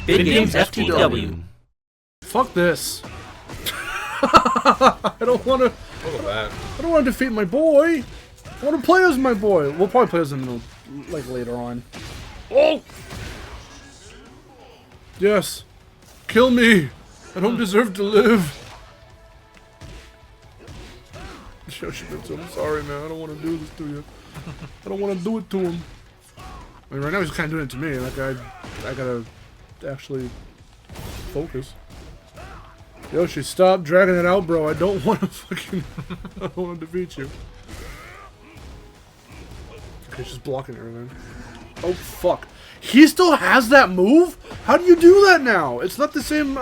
VidGamesFTW. Fuck this. I don't want to. Look at that. I don't want to defeat my boy. I want to play as my boy. We'll probably play as him like later on. Oh. Yes. Kill me. I don't deserve to live. Yoshimitsu, I'm sorry, man. I don't want to do this to you. I don't want to do it to him. I mean, right now he's kind of doing it to me. Like I gotta actually focus. Yoshi, stop dragging it out, bro. I don't want to fucking. I don't want to defeat you. Okay, he's just blocking everything. Oh fuck! He still has that move? How do you do that now? It's not the same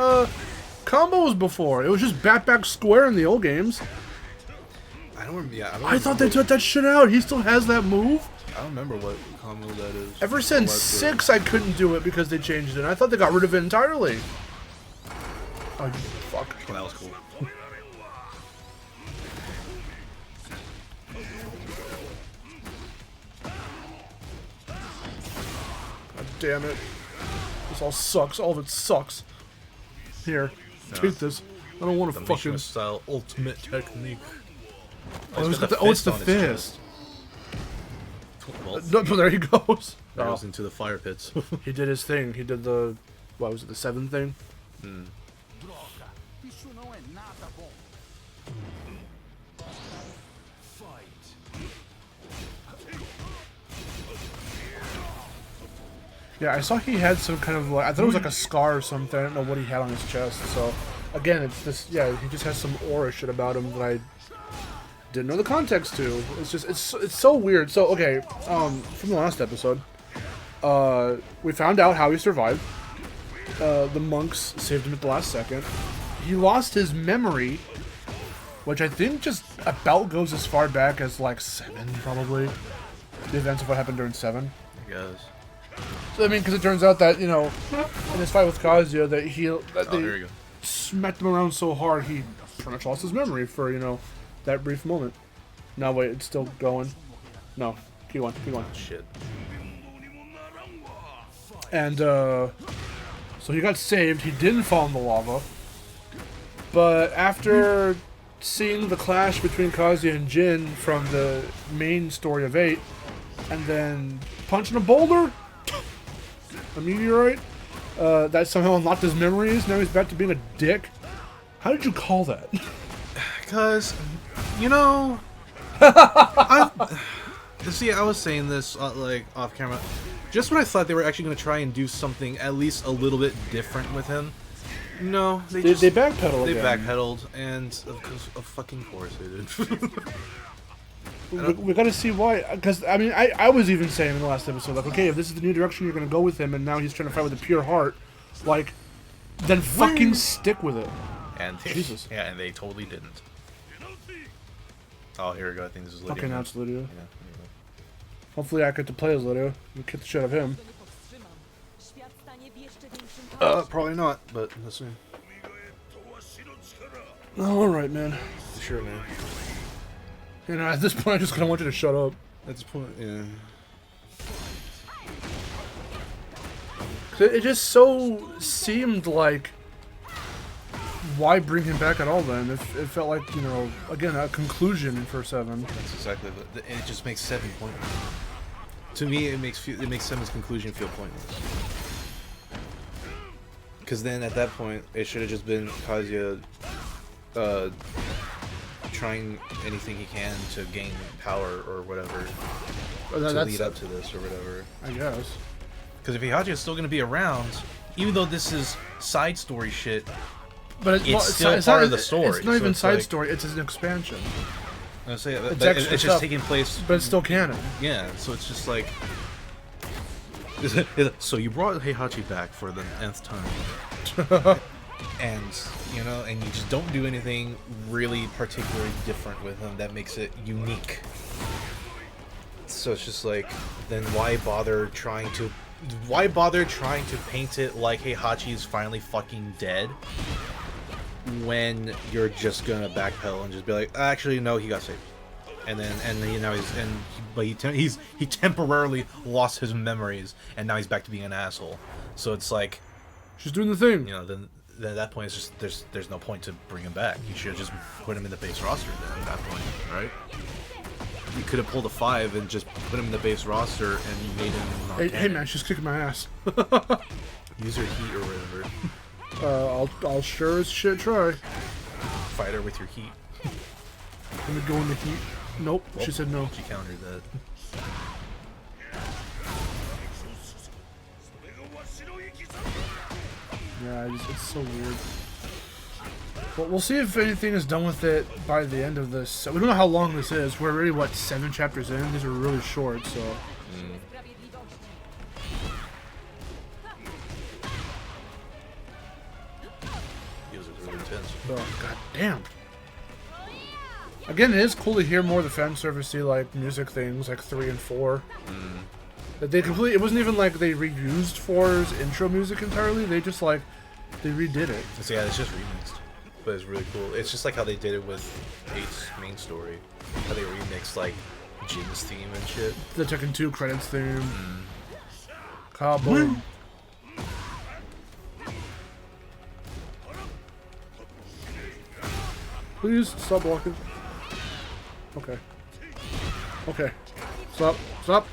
combo as before. It was just back square in the old games. I don't remember. Yeah, I thought they took that shit out. He still has that move? I don't remember what combo that is. Ever since 6, I couldn't do it because they changed it. I thought they got rid of it entirely. Oh, fuck. Well, that was cool. God damn it. This all sucks. All of it sucks. Here. Take this. I don't want to fucking... Mishima style ultimate technique. Oh, it's the fist. Well, No, there he goes. He goes into the fire pits. He did his thing. He did the... What was it? The 7 thing? Hmm. Yeah, I saw he had some kind of like, I thought it was like a scar or something. I don't know what he had on his chest. So, again, it's this, yeah, he just has some aura shit about him that I didn't know the context to. It's just, it's so weird. So, okay, from the last episode, we found out how he survived. The monks saved him at the last second. He lost his memory, which I think just about goes as far back as like 7, probably. The events of what happened during 7. I guess. So, I mean, because it turns out that, you know, in his fight with Kazuya, that there you go. Smacked him around so hard he pretty much lost his memory for, you know, that brief moment. No, wait, it's still going. No, keep going, keep going. Shit. And, so he got saved. He didn't fall in the lava. But after seeing the clash between Kazuya and Jin from the main story of 8, and then punching a boulder, a meteorite, that somehow unlocked his memories. Now he's back to being a dick. How did you call that? Because, you know, see, I was saying this like off camera. Just when I thought they were actually going to try and do something at least a little bit different with him, no, they backpedaled. They backpedaled, and of fucking course they did. We gotta see why, because I mean, I was even saying in the last episode, like, okay, if this is the new direction you're gonna go with him, and now he's trying to fight with a pure heart, like, then fucking stick with it. And Jesus. Yeah, and they totally didn't. Oh, here we go. I think this is Lydia. Okay, now it's Lydia. Yeah. Hopefully, I get to play as Lydia. We kick the shit out of him. Probably not, but let's see. All right, man. Sure, man. You know, at this point, I just kind of want you to shut up. At this point, yeah. It just so seemed like, why bring him back at all then? It felt like, you know, again, a conclusion for 7. That's exactly what, and it just makes 7 pointless. To me, it makes 7's conclusion feel pointless. Because then at that point, it should have just been Kazuya, trying anything he can to gain power or whatever to lead up to this or whatever. I guess. Because if Heihachi is still going to be around, even though this is side story shit, but it's still part of the story. It's not even side story, it's an expansion. I say it's just taking place. But it's still canon. Yeah, so it's just like... So you brought Heihachi back for the nth time. And, you know, and you just don't do anything really particularly different with him that makes it unique. So it's just like, then why bother trying to paint it like Heihachi is finally fucking dead when you're just gonna backpedal and just be like, actually no, he got saved. And then you know he temporarily lost his memories and now he's back to being an asshole. So it's like, She's doing the thing. You know, then at that point, it's just there's no point to bring him back. You should have just put him in the base roster then at that point, right? You could have pulled a 5 and just put him in the base roster and made him not Hey man, she's kicking my ass. use her heat or whatever. I'll sure as shit try. Fight her with your heat. Let me go in the heat. Nope, she said no. She countered that. Yeah, it's so weird. But we'll see if anything is done with it by the end of this. We don't know how long this is. We're already, what, 7 chapters in? These are really short, so... Feels really intense. Oh, god damn. Again, it is cool to hear more of the fan servicey, like, music things, like 3 and 4. That they completely... It wasn't even like they reused 4's intro music entirely. They just, like... They redid it. So yeah, it's just remixed. But it's really cool. It's just like how they did it with 8's main story. How they remixed, like, Jin's theme and shit. The Tekken 2 credits theme. Kaboom. Please stop blocking. Okay. Okay. Stop. Stop.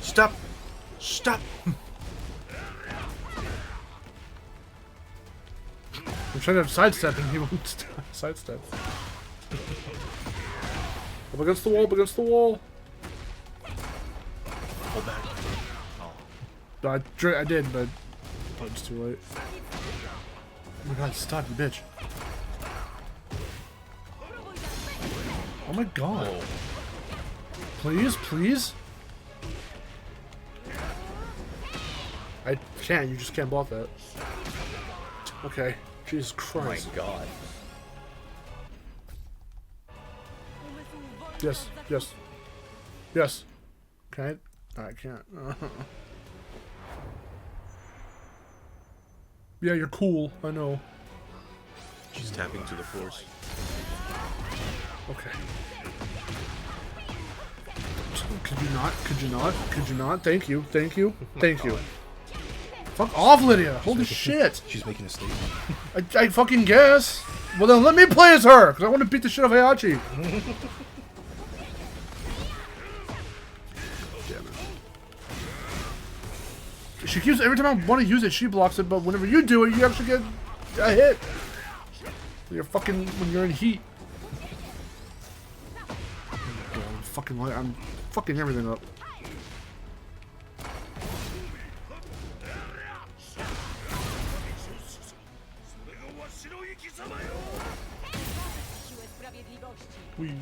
Stop! Stop! I'm trying to sidestep and he won't sidestep. Up against the wall, up against the wall. Hold back. Oh. I did, but it's too late. Oh my god, stop, you bitch. Oh my god. Oh. Please, please? I can't, you just can't block that. Okay. Jesus Christ. Oh my god. Yes, yes. Yes. Can I can't. Yeah, you're cool, I know. She's tapping to the force. Okay. Could you not? Could you not? Could you not? Thank you. Thank you. Thank you. Fuck off, Lydia! Holy shit! She's making a statement. I fucking guess. Well then let me play as her, because I want to beat the shit out of Heihachi. Damn it. She keeps, every time I want to use it, she blocks it, but whenever you do it, you actually get a hit. You're fucking, when you're in heat. I'm fucking everything up. We.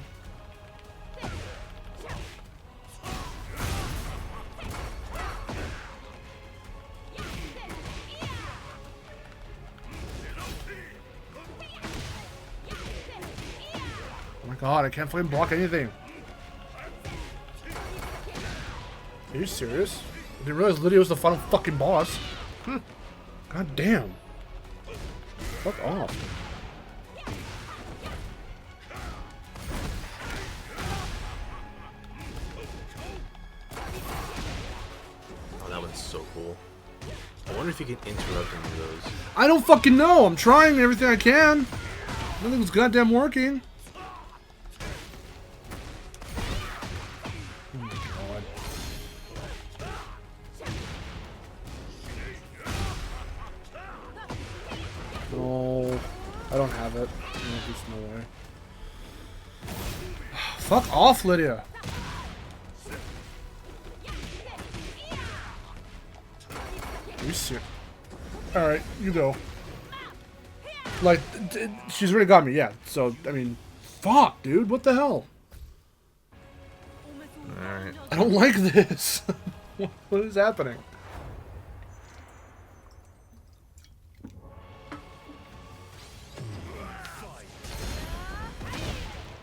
Oh my god, I can't fucking block anything. Are you serious? I didn't realize Lydia was the final fucking boss. God damn. Fuck off. Oh, that one's so cool. I wonder if you can interrupt any of those. I don't fucking know. I'm trying everything I can. Nothing's goddamn working. Oh my god. No. I don't have it. No, there's no way. Fuck off, Lydia. Are you serious? Alright, you go. Like, she's already got me, yeah. So, I mean, fuck, dude. What the hell? Alright. I don't like this. What is happening?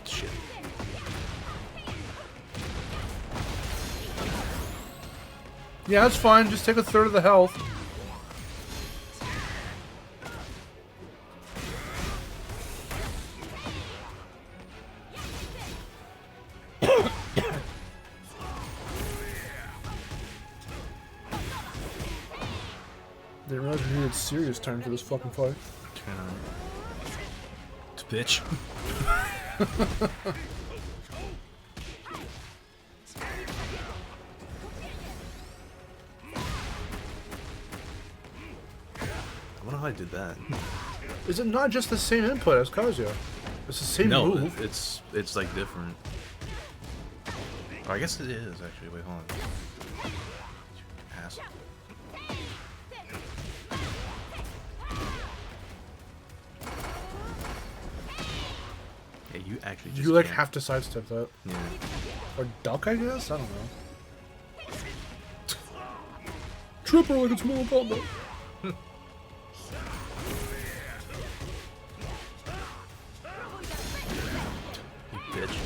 Shit. Yeah, that's fine. Just take a third of the health. Didn't realize we needed it's serious time for this fucking fight. Turn on. It's bitch. I wonder how I did that. Is it not just the same input as Kazuya? It's the same move. No, it's like different. Oh, I guess it is actually. Wait, hold on. Ass. Yeah, you actually just You like can't. have to sidestep that. Yeah. Or duck, I guess? I don't know. Tripper like it's Mortal Kombat. Bitch.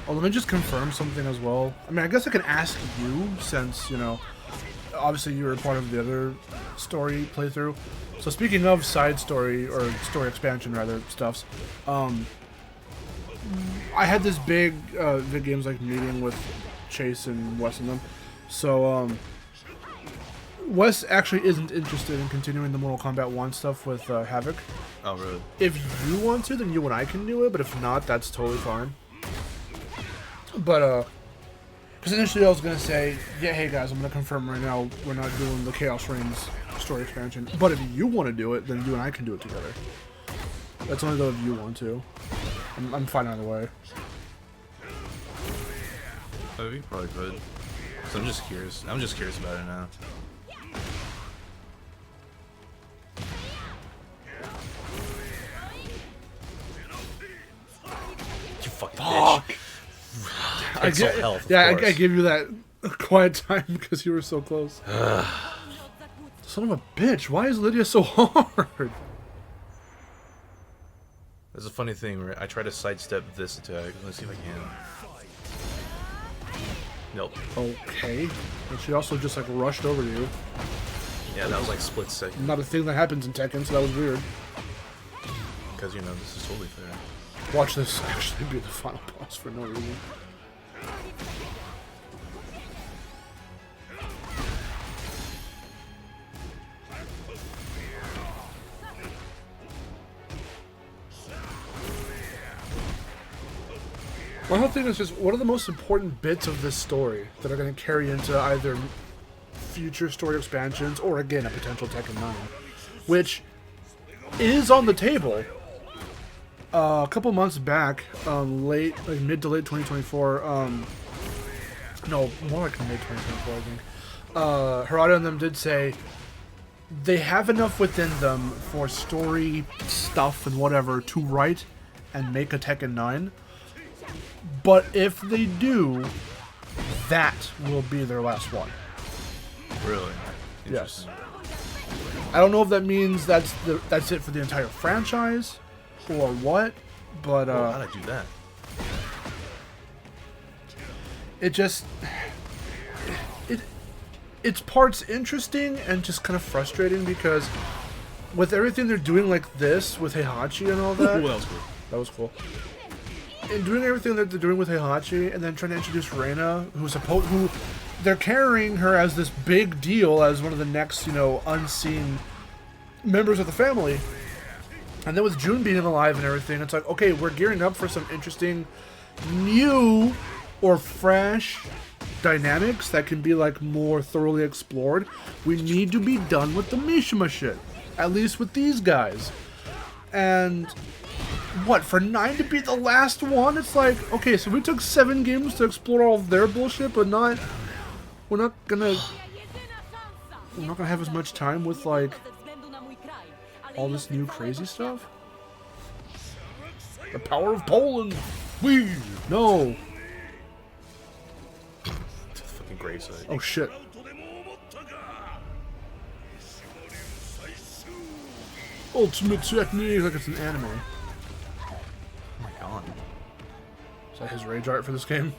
Oh, let me just confirm something as well. I mean, I guess I can ask you, since, you know, obviously you were a part of the other story playthrough. So speaking of side story, or story expansion rather, stuffs, I had this big VidGames like meeting with Chase and Wes and them. So, Wes actually isn't interested in continuing the Mortal Kombat 1 stuff with Havoc. Oh, really? If you want to, then you and I can do it, but if not, that's totally fine. But, because initially I was going to say, yeah, hey guys, I'm going to confirm right now, we're not doing the Chaos Reigns story expansion. But if you want to do it, then you and I can do it together. That's only though if you want to. I'm fine either way. Oh, you probably could. So I'm just curious. I'm just curious about it now. You fucking bitch. I Pixel health, yeah, of I course. gave you that quiet time because you were so close. Son of a bitch, why is Lydia so hard? There's a funny thing where I try to sidestep this attack. Let's see if I can. Nope. Okay. And she also just like rushed over to you. Yeah, that was like split second. Not a thing that happens in Tekken, so that was weird. Because, you know, this is totally fair. Watch this actually be the final boss for no reason. My whole thing is just, what are the most important bits of this story that are going to carry into either future story expansions or, again, a potential Tekken 9? Which is on the table. A couple months back, mid to late 2024, no, more like mid 2024, I think. Harada and them did say they have enough within them for story stuff and whatever to write and make a Tekken 9. But if they do, that will be their last one. Really? Yes. I don't know if that means that's it for the entire franchise or what, but Well, how'd I do that? it just it's parts interesting and just kind of frustrating because with everything they're doing like this with Heihachi and all that. Ooh, that was cool. That was cool. And doing everything that they're doing with Heihachi, and then trying to introduce Reina, who they're carrying her as this big deal, as one of the next, you know, unseen members of the family. And then with June being alive and everything, it's like, okay, we're gearing up for some interesting, new or fresh dynamics that can be like more thoroughly explored. We need to be done with the Mishima shit, at least with these guys. And what, for 9 to be the last one? It's like, okay, so we took 7 games to explore all of their bullshit, but we're not gonna have as much time with like all this new crazy stuff. The power of Poland. No. It's a fucking gravesite. Oh shit. Ultimate technique, like it's an anime. Oh my god. Is that his rage art for this game?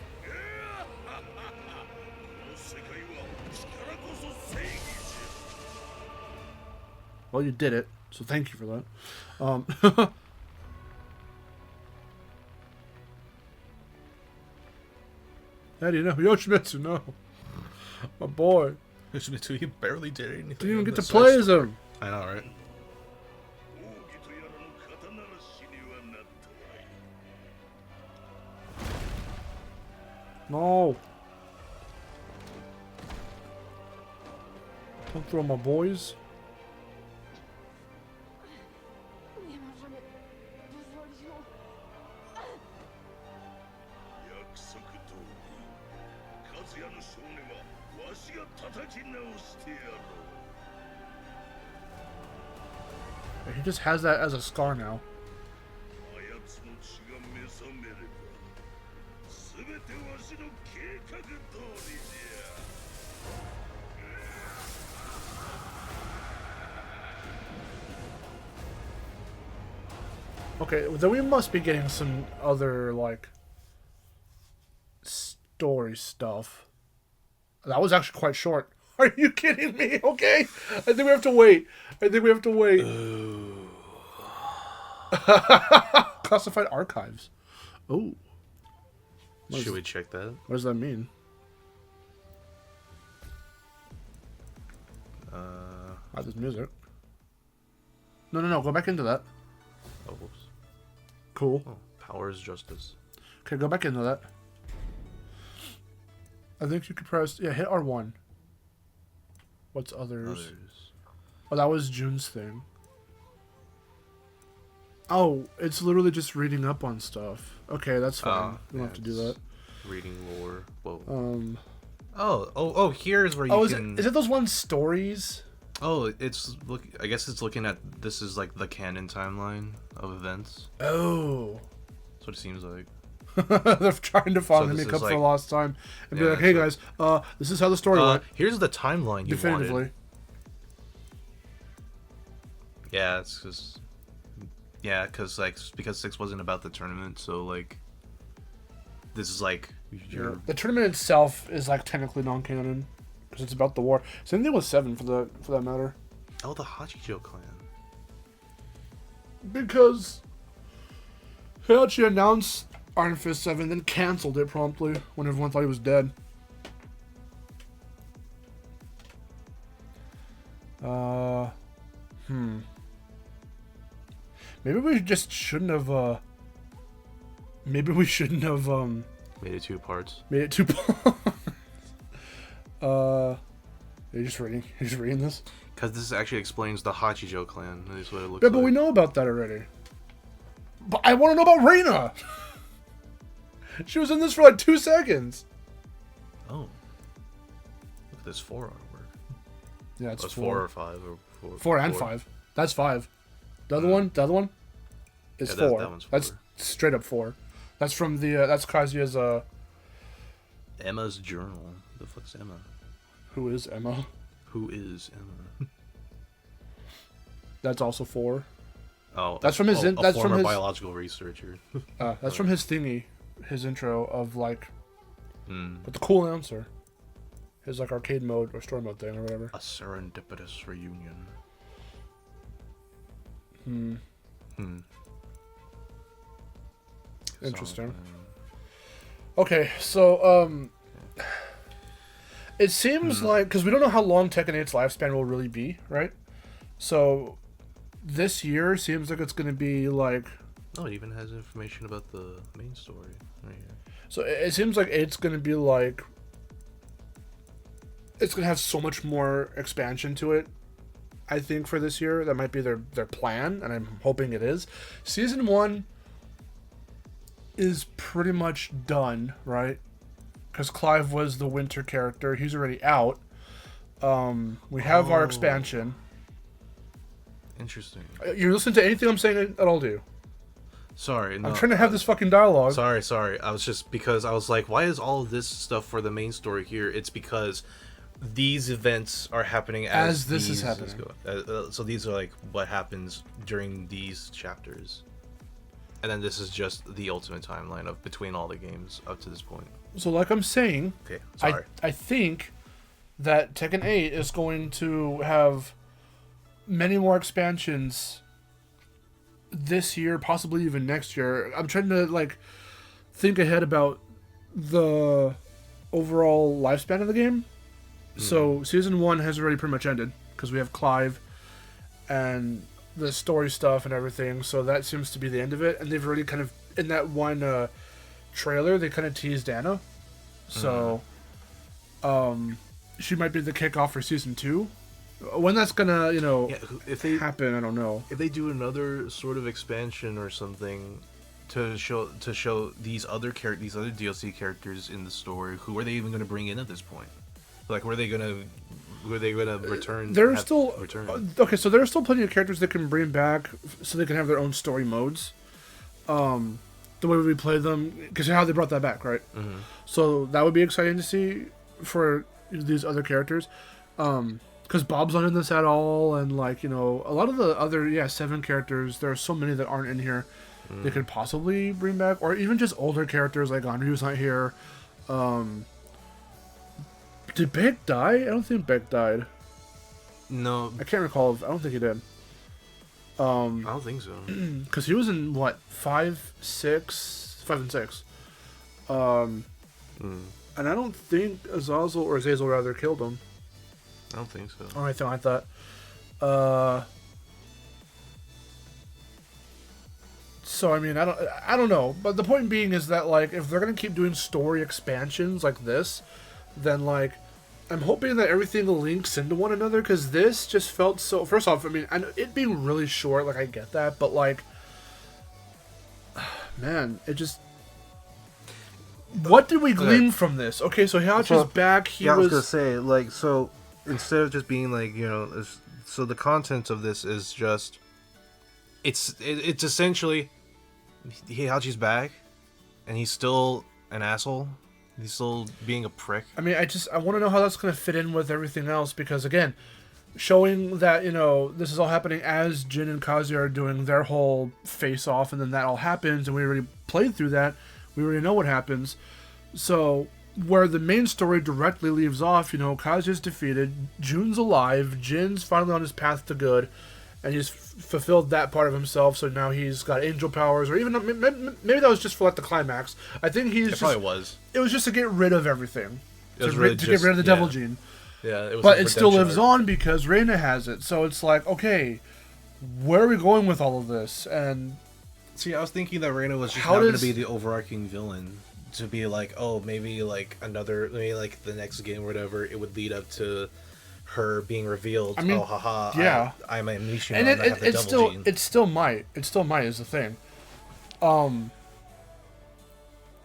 Well, you did it, so thank you for that. How do you know? Yoshimitsu, no. My boy. He barely did anything. Didn't even in get the to play side as story. him. I know, right? No. Don't throw my boys. He just has that as a scar now. Okay, then we must be getting some other, like, story stuff. That was actually quite short. Are you kidding me? Okay. I think we have to wait. Classified archives. Oh. Should we check that? What does that mean? This music. No. Go back into that. Oh, whoops. Cool. Oh, power is justice. Okay, go back into that. I think you could press... Yeah, hit R1. What's others? Oh, that was June's thing. Oh, it's literally just reading up on stuff. Okay, that's fine. We don't have to do that. Reading lore. Whoa. Oh, here's where you can... Is it those one stories? Oh, I guess it's looking at... This is like the canon timeline of events. Oh. That's what it seems like. They're trying to finally make up for lost time and be like, hey guys, this is how the story went. Here's the timeline you definitively wanted. Yeah, it's just... Yeah, because 6 wasn't about the tournament, so like... This is like... The tournament itself is like technically non-canon. Because it's about the war. Same thing with 7 for that matter. Oh, the Hachijo clan. Because Heihachi announced Iron Fist 7, then canceled it promptly when everyone thought he was dead. Maybe we just shouldn't have, made it 2 parts. Made it 2 parts. Are you just reading this? Because this actually explains the Hachijo clan. That's what it looks yeah, like. but we know about that already. But I want to know about Reina! She was in this for like 2 seconds. Oh. Look at this 4 artwork. Yeah, it's 4 or 5 or 4 and 5. That's 5. The other one is 4. That one's 4. That's straight up 4. That's from the that's Kazuya's Emma's journal. The fuck's Emma? Who is Emma? Who is Emma? That's also 4. Oh, that's from his. That's from his biological researcher. That's from his thingy, his intro of like, with the cool announcer, his like arcade mode or story mode thing or whatever. A serendipitous reunion. Interesting. Okay, so it seems like, because we don't know how long Tekken 8's lifespan will really be, right? So this year seems like it's going to be like... Oh, it even has information about the main story right here. So it seems like it's going to be like... It's going to have so much more expansion to it, I think, for this year. That might be their plan, and I'm hoping it is. Season 1 is pretty much done, right? Because Clive was the winter character. He's already out. We have our expansion. Interesting. You listen to anything I'm saying at all, do you? Sorry, no. I'm trying to have this fucking dialogue. Sorry. I was just, because I was like, why is all of this stuff for the main story here? It's because these events are happening as this is happening. So these are like what happens during these chapters. And then this is just the ultimate timeline of between all the games up to this point. So like I'm saying, okay, sorry. I think that Tekken 8 is going to have many more expansions this year, possibly even next year. I'm trying to like think ahead about the overall lifespan of the game. So season 1 has already pretty much ended because we have Clive and the story stuff and everything. So that seems to be the end of it. And they've already kind of in that one trailer they kind of teased Anna. So she might be the kickoff for season 2. When that's gonna if they happen, I don't know. If they do another sort of expansion or something to show these other DLC characters in the story, who are they even going to bring in at this point? Like, who are they gonna return? There's still okay, so there are still plenty of characters that can bring back, so they can have their own story modes. The way we play them, because how they brought that back, right? Mm-hmm. So that would be exciting to see for these other characters. Because Bob's not in this at all, and like a lot of the other 7 characters, there are so many that aren't in here. They could possibly bring back, or even just older characters like Andrew's not here. Did Beck die? I don't think Beck died. No, I can't recall. I don't think he did. I don't think so. Because he was in what 5, 6, 5 and 6. And I don't think Azazel or Azazel rather killed him. I don't think so. Oh, I thought. So I mean, I don't know. But the point being is that like if they're gonna keep doing story expansions like this, then like I'm hoping that everything links into one another, because this just felt so. First off, I mean, I know it being really short, like I get that, but like, man, it just. What did we glean from this? Okay, so Heihachi's back. I was gonna say, like, so instead of just being like, so the content of this is just, it's essentially, Heihachi's back, and he's still an asshole. He's still being a prick. I mean, I want to know how that's going to fit in with everything else, because again, showing that, this is all happening as Jin and Kazuya are doing their whole face-off, and then that all happens, and we already played through that. We already know what happens. So, where the main story directly leaves off, Kazuya's defeated, Jun's alive, Jin's finally on his path to good, and he's fulfilled that part of himself, so now he's got angel powers, or even, maybe that was just for like the climax. I think it probably was. It was just to get rid of everything. To get rid of the devil gene. Yeah, it was. But it still lives on because Reina has it, so it's like, okay, where are we going with all of this? And see, I was thinking that Reina was just not going to be the overarching villain. To be like, oh, maybe like the next game or whatever, it would lead up to her being revealed. I mean, oh, haha, yeah, I'm a Mishima, and I have the devil gene. It still might is the thing. And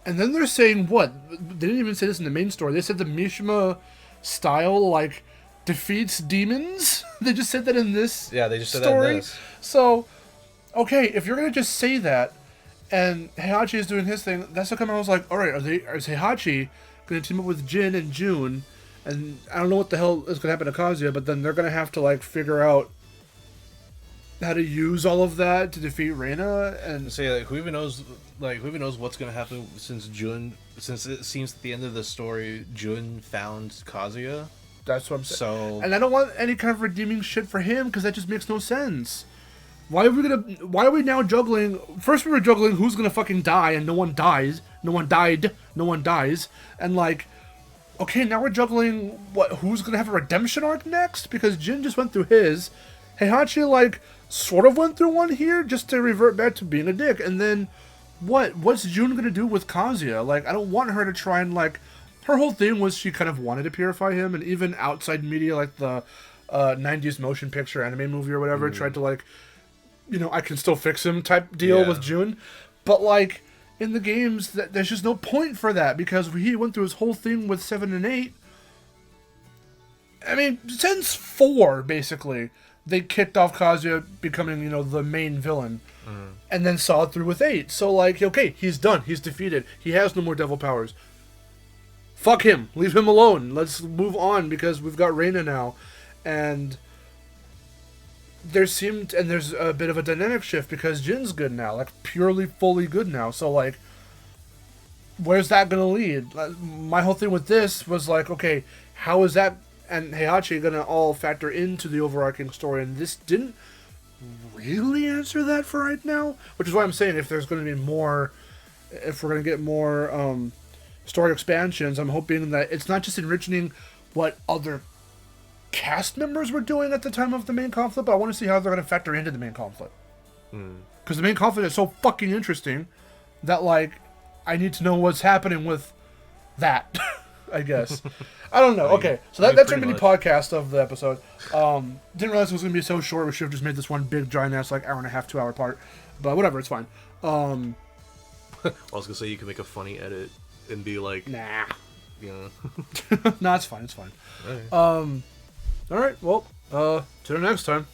then they're saying what? They didn't even say this in the main story. They said the Mishima style like defeats demons. They just said that in this. Yeah, they just said story. that in this. So, okay, if you're gonna just say that, and Heihachi is doing his thing, that's how come I was like, all right, is Heihachi gonna team up with Jin and June? And I don't know what the hell is going to happen to Kazuya, but then they're going to have to, like, figure out how to use all of that to defeat Reina. And say, like, who even knows what's going to happen since it seems at the end of the story, Jun found Kazuya. That's what I'm saying. And I don't want any kind of redeeming shit for him, because that just makes no sense. Why are we now juggling? First we were juggling who's going to fucking die, and no one dies. No one died. No one dies. And, like, okay, now we're juggling who's gonna have a redemption arc next? Because Jin just went through his. Heihachi, like, sort of went through one here just to revert back to being a dick. And then what's Jun gonna do with Kazuya? Like, I don't want her to try and, like, her whole thing was she kind of wanted to purify him, and even outside media, like the 90s motion picture anime movie or whatever, tried to, like, I can still fix him type deal with Jun. But, like, in the games, there's just no point for that, because he went through his whole thing with 7 and 8. I mean, since 4, basically, they kicked off Kazuya becoming, the main villain, and then saw it through with 8. So, like, okay, he's done. He's defeated. He has no more devil powers. Fuck him. Leave him alone. Let's move on, because we've got Reina now. And there's a bit of a dynamic shift, because Jin's good now, like purely fully good now. So like, where's that gonna lead? My whole thing with this was like, okay, how is that and Heihachi gonna all factor into the overarching story? And this didn't really answer that for right now, which is why I'm saying if there's gonna be more, if we're gonna get more story expansions, I'm hoping that it's not just enriching what other cast members were doing at the time of the main conflict, but I want to see how they're going to factor into the main conflict. Because the main conflict is so fucking interesting that, like, I need to know what's happening with that, I guess. I don't know. Okay, so that's our mini podcast of the episode. Didn't realize it was going to be so short. We should have just made this one big, giant-ass, like, hour and a half, 2 hour part. But whatever, it's fine. I was going to say you can make a funny edit and be like... Nah. You know. Nah, it's fine, it's fine. Right. Alright, well, till next time.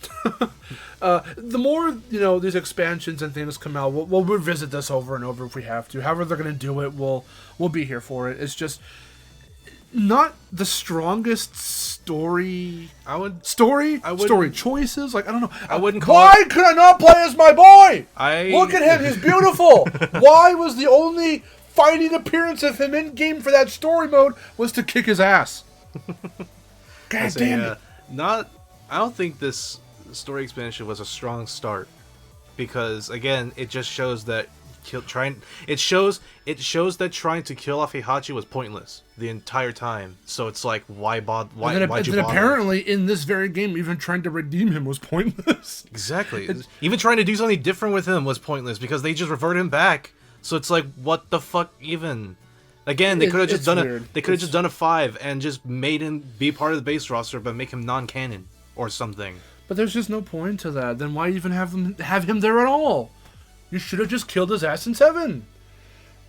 The more, these expansions and things come out, we'll revisit this over and over if we have to. However they're going to do it, we'll be here for it. It's just not the strongest story choices. Like, I don't know. I wouldn't call Why could I not play as my boy? Look at him, he's beautiful. Why was the only fighting appearance of him in game for that story mode was to kick his ass? God damn it. I don't think this story expansion was a strong start, because again, it just shows that trying to kill off Heihachi was pointless the entire time. So it's like, why bother? Why'd you bother? Apparently, in this very game, even trying to redeem him was pointless. Exactly. Even trying to do something different with him was pointless because they just reverted him back. So it's like, what the fuck even? Again, they could have just done it. They could have just done a 5 and just made him be part of the base roster, but make him non-canon or something. But there's just no point to that. Then why even have him there at all? You should have just killed his ass in 7.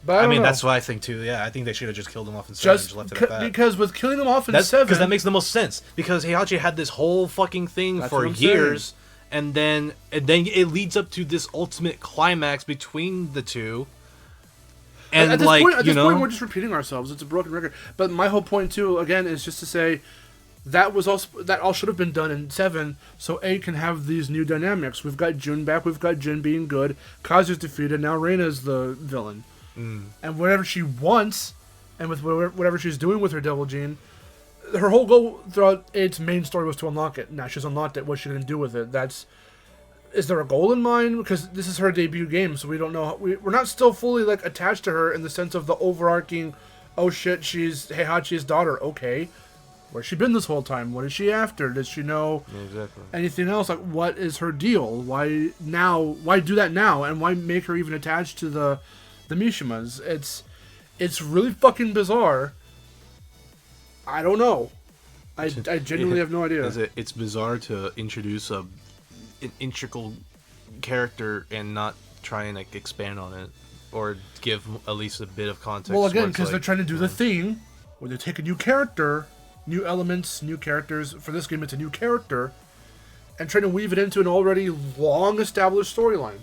But I mean, that's what I think too. Yeah, I think they should have just killed him off in 7 and just left it at that. Because with killing him off in 7, because that makes the most sense. Because Heihachi had this whole fucking thing for years, and then it leads up to this ultimate climax between the two. And at this point, we're just repeating ourselves. It's a broken record. But my whole point too, again, is just to say that all should have been done in 7, so A can have these new dynamics. We've got Jun back. We've got Jin being good. Kazu's defeated. Now Reina's the villain. And whatever she wants, and with whatever she's doing with her Devil Gene, her whole goal throughout its main story was to unlock it. Now she's unlocked it. What's she going to do with it? Is there a goal in mind? Because this is her debut game, so we don't know. We're not still fully like attached to her in the sense of the overarching, oh shit, she's Heihachi's daughter. Okay, where's she been this whole time? What is she after? Does she know anything else? Like, what is her deal? Why now? Why do that now? And why make her even attached to the Mishimas? It's really fucking bizarre. I don't know. I genuinely have no idea. It's bizarre to introduce an integral character and not try and like expand on it or give at least a bit of context. Well, again, because they're trying to do the thing where they take a new character, new elements, new characters. For this game, it's a new character, and trying to weave it into an already long-established storyline.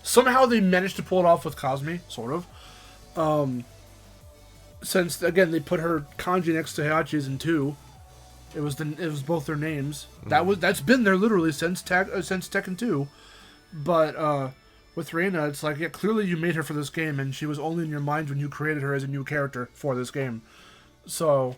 Somehow they managed to pull it off with Cosme, sort of. Since again they put her kanji next to Heihachi's in 2. It was both their names. That's been there literally since Tekken 2. But with Reina, it's like, yeah, clearly you made her for this game, and she was only in your mind when you created her as a new character for this game. So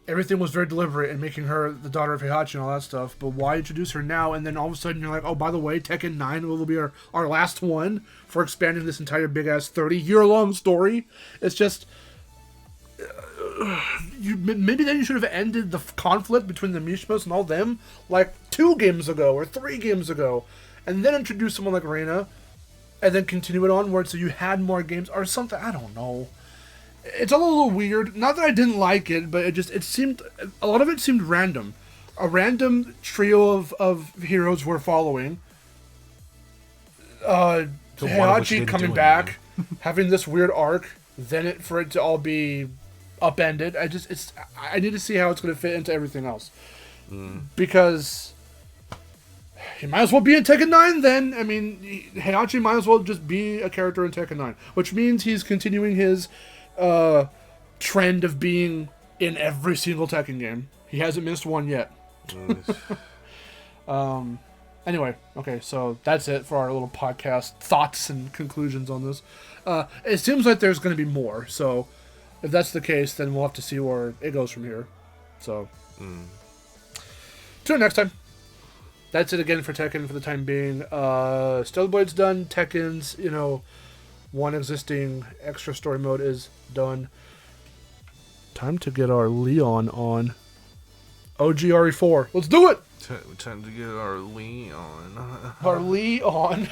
everything was very deliberate in making her the daughter of Heihachi and all that stuff. But why introduce her now? And then all of a sudden you're like, oh, by the way, Tekken 9 will be our last one for expanding this entire big ass 30-year-long story. It's just. Maybe then you should have ended the conflict between the Mishimas and all them like 2 games ago or 3 games ago, and then introduce someone like Reina, and then continue it onward so you had more games or something. I don't know. It's a little weird. Not that I didn't like it, but it seemed a lot of it seemed random. A random trio of heroes we're following. Heihachi coming back, having this weird arc, then for it to all be upended. I need to see how it's going to fit into everything else. Because he might as well be in Tekken 9 then. I mean, Heihachi might as well just be a character in Tekken 9. Which means he's continuing his trend of being in every single Tekken game. He hasn't missed one yet. Anyway, okay, so that's it for our little podcast thoughts and conclusions on this. It seems like there's going to be more, so if that's the case, then we'll have to see where it goes from here. So, till next time. That's it again for Tekken for the time being. Stellar Blade's done. Tekken's, one existing extra story mode is done. Time to get our Leon on. OGRE4. Let's do it! Time to get our Leon. Our Leon.